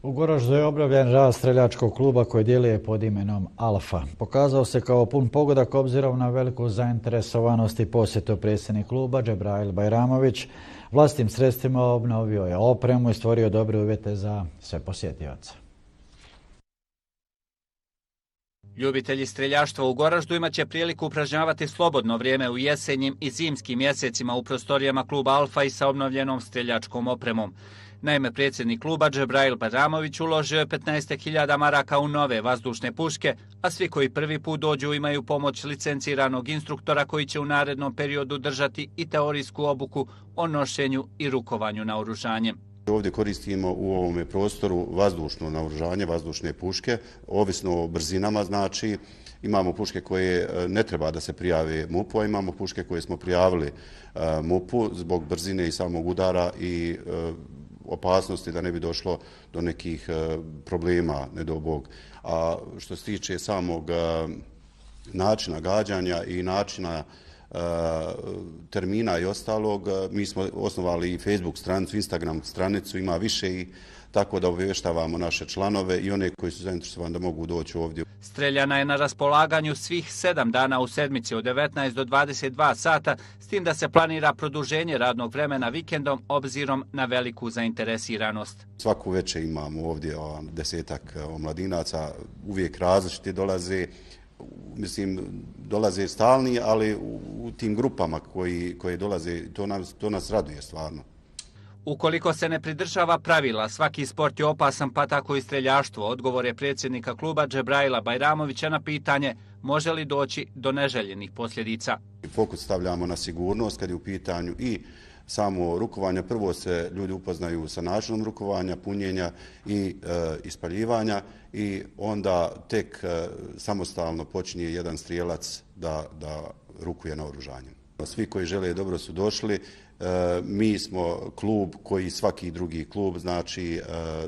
U Goraždu je obnovljen rad streljačkog kluba koji djeluje pod imenom Alfa. Pokazao se kao pun pogodak obzirom na veliku zainteresovanost i posjetu predsjednik kluba Džebrail Bajramović. Vlastitim sredstvima obnovio je opremu i stvorio dobre uvjete za sve posjetioce. Ljubitelji streljaštva u Goraždu imat će priliku upražnjavati slobodno vrijeme u jesenjim i zimskim mjesecima u prostorijama kluba Alfa i sa obnovljenom streljačkom opremom. Naime, predsjednik kluba Džebrail Bajramović uložio je 15.000 maraka u nove vazdušne puške, a svi koji prvi put dođu imaju pomoć licenciranog instruktora koji će u narednom periodu držati i teorijsku obuku o nošenju i rukovanju naoružanjem. Ovdje koristimo u ovome prostoru vazdušno naoružanje, vazdušne puške, ovisno o brzinama, znači imamo puške koje ne treba da se prijave MUP-u, a imamo puške koje smo prijavili MUP-u zbog brzine i samog udara i opasnosti da ne bi došlo do nekih problema, ne do Bog. A što se tiče samog načina gađanja i načina termina i ostalog, mi smo osnovali i Facebook stranicu, Instagram stranicu, ima više i tako da obavještavamo naše članove i one koji su zainteresovani da mogu doći ovdje. Streljana je na raspolaganju svih 7 dana u sedmici od 19 do 22 sata, s tim da se planira produženje radnog vremena vikendom obzirom na veliku zainteresiranost. Svaku večer imamo ovdje 10-ak omladinaca, uvijek različiti dolaze. Mislim, dolaze stalni, ali u tim grupama koje dolaze, to nas raduje stvarno. Ukoliko se ne pridržava pravila, svaki sport je opasan, pa tako i streljaštvo. Odgovor je predsjednika kluba Džebraila Bajramovića na pitanje može li doći do neželjenih posljedica. Fokus stavljamo na sigurnost kad je u pitanju i samo rukovanja. Prvo se ljudi upoznaju sa načinom rukovanja, punjenja i ispaljivanja i onda tek samostalno počinje jedan strijelac da rukuje naoružanjem. Svi koji žele dobro su došli. Mi smo klub koji svaki drugi klub, znači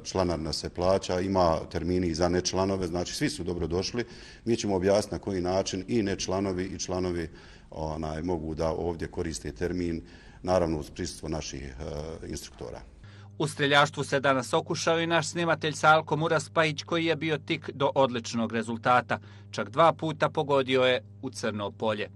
članarina se plaća, ima termini za nečlanove, znači svi su dobro došli. Mi ćemo objasniti na koji način i nečlanovi i članovi mogu da ovdje koriste termin, naravno uz prisustvo naših instruktora. U streljaštvu se danas okušao i naš snimatelj Salko Muraspajić koji je bio tik do odličnog rezultata. Čak 2 puta pogodio je u crno polje.